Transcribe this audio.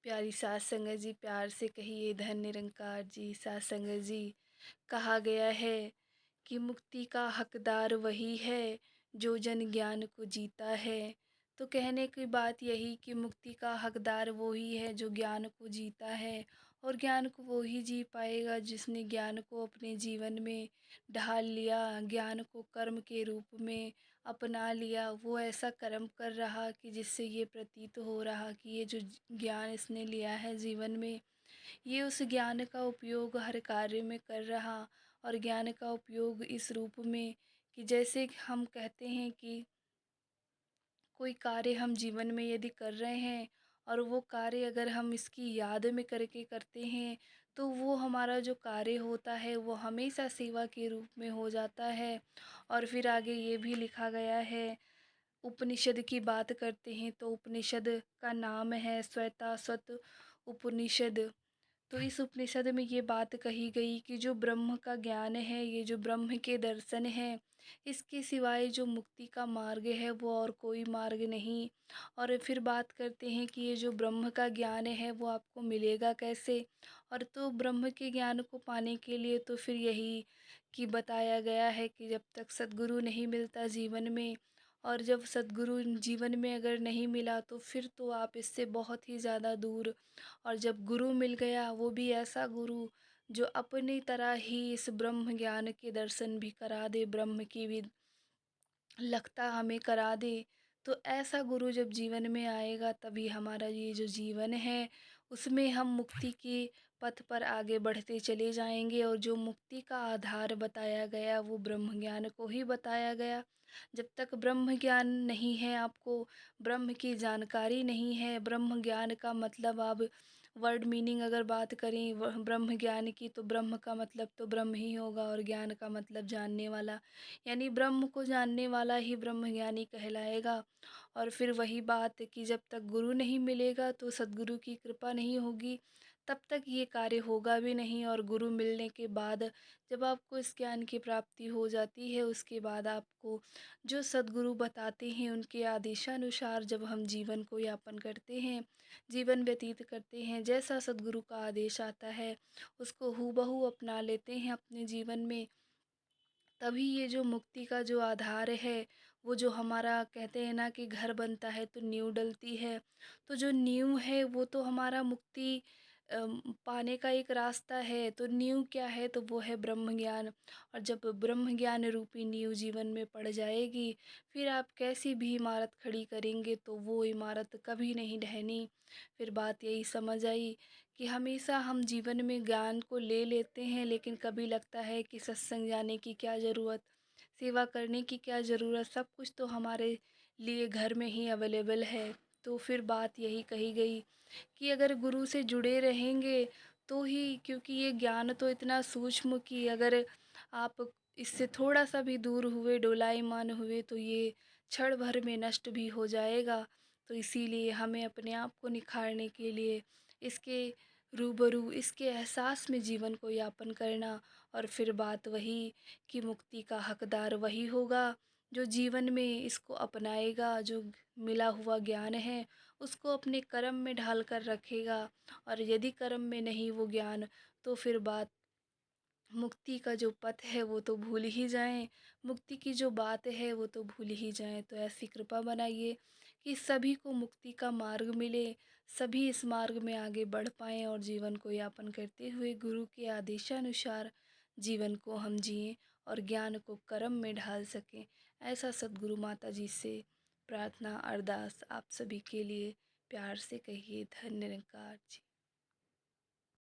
प्यारी सास संगत जी, प्यार से कहिए धन निरंकार जी। सास संगत जी, कहा गया है कि मुक्ति का हकदार वही है जो जन ज्ञान को जीता है। तो कहने की बात यही कि मुक्ति का हकदार वो ही है जो ज्ञान को जीता है, और ज्ञान को वो ही जी पाएगा जिसने ज्ञान को अपने जीवन में ढाल लिया, ज्ञान को कर्म के रूप में अपना लिया। वो ऐसा कर्म कर रहा कि जिससे ये प्रतीत हो रहा कि ये जो ज्ञान इसने लिया है जीवन में, ये उस ज्ञान का उपयोग हर कार्य में कर रहा। और ज्ञान का उपयोग इस रूप में कि जैसे हम कहते हैं कि कोई कार्य हम जीवन में यदि कर रहे हैं और वो कार्य अगर हम इसकी याद में करके करते हैं, तो वो हमारा जो कार्य होता है वो हमेशा सेवा के रूप में हो जाता है। और फिर आगे ये भी लिखा गया है, उपनिषद की बात करते हैं तो उपनिषद का नाम है श्वेताश्वत उपनिषद। तो इस उपनिषद में ये बात कही गई कि जो ब्रह्म का ज्ञान है, ये जो ब्रह्म के दर्शन है, इसके सिवाय जो मुक्ति का मार्ग है वो और कोई मार्ग नहीं। और फिर बात करते हैं कि ये जो ब्रह्म का ज्ञान है वो आपको मिलेगा कैसे। और तो ब्रह्म के ज्ञान को पाने के लिए तो फिर यही कि बताया गया है कि जब तक सद्गुरु नहीं मिलता जीवन में, और जब सद्गुरु जीवन में अगर नहीं मिला तो फिर तो आप इससे बहुत ही ज़्यादा दूर। और जब गुरु मिल गया, वो भी ऐसा गुरु जो अपनी तरह ही इस ब्रह्म ज्ञान के दर्शन भी करा दे, ब्रह्म की भी लगता हमें करा दे, तो ऐसा गुरु जब जीवन में आएगा तभी हमारा ये जो जीवन है उसमें हम मुक्ति के पथ पर आगे बढ़ते चले जाएंगे। और जो मुक्ति का आधार बताया गया वो ब्रह्म ज्ञान को ही बताया गया। जब तक ब्रह्म ज्ञान नहीं है, आपको ब्रह्म की जानकारी नहीं है, ब्रह्म ज्ञान का मतलब आप वर्ड मीनिंग अगर बात करें ब्रह्म ज्ञान की, तो ब्रह्म का मतलब तो ब्रह्म ही होगा और ज्ञान का मतलब जानने वाला, यानी ब्रह्म को जानने वाला ही ब्रह्मज्ञानी कहलाएगा। और फिर वही बात कि जब तक गुरु नहीं मिलेगा तो सद्गुरु की कृपा नहीं होगी, तब तक ये कार्य होगा भी नहीं। और गुरु मिलने के बाद जब आपको इस ज्ञान की प्राप्ति हो जाती है, उसके बाद आपको जो सद्गुरु बताते हैं उनके आदेशानुसार जब हम जीवन को यापन करते हैं, जीवन व्यतीत करते हैं, जैसा सद्गुरु का आदेश आता है उसको हूबहू अपना लेते हैं अपने जीवन में, तभी ये जो मुक्ति का जो आधार है, वो जो हमारा कहते हैं ना कि घर बनता है तो नींव डलती है, तो जो नींव है वो तो हमारा मुक्ति पाने का एक रास्ता है। तो नींव क्या है, तो वो है ब्रह्म ज्ञान। और जब ब्रह्म ज्ञान रूपी नींव जीवन में पड़ जाएगी, फिर आप कैसी भी इमारत खड़ी करेंगे तो वो इमारत कभी नहीं ढहनी। फिर बात यही समझ आई कि हमेशा हम जीवन में ज्ञान को ले लेते हैं, लेकिन कभी लगता है कि सत्संग जाने की क्या ज़रूरत, सेवा करने की क्या ज़रूरत, सब कुछ तो हमारे लिए घर में ही अवेलेबल है। तो फिर बात यही कही गई कि अगर गुरु से जुड़े रहेंगे तो ही, क्योंकि ये ज्ञान तो इतना सूक्ष्म कि अगर आप इससे थोड़ा सा भी दूर हुए, डोलायमान हुए, तो ये क्षण भर में नष्ट भी हो जाएगा। तो इसीलिए हमें अपने आप को निखारने के लिए इसके रूबरू, इसके एहसास में जीवन को यापन करना। और फिर बात वही कि मुक्ति का हकदार वही होगा जो जीवन में इसको अपनाएगा, जो मिला हुआ ज्ञान है उसको अपने कर्म में ढाल कर रखेगा। और यदि कर्म में नहीं वो ज्ञान, तो फिर बात मुक्ति का जो पथ है वो तो भूल ही जाएं, मुक्ति की जो बात है वो तो भूल ही जाएं। तो ऐसी कृपा बनाइए कि सभी को मुक्ति का मार्ग मिले, सभी इस मार्ग में आगे बढ़ पाएं और जीवन को यापन करते हुए गुरु के आदेशानुसार जीवन को हम जिएं और ज्ञान को कर्म में ढाल सकें। ऐसा सद्गुरु माता जी से प्रार्थना अरदास आप सभी के लिए प्यार से कहिए। धन्य निरंकार जी।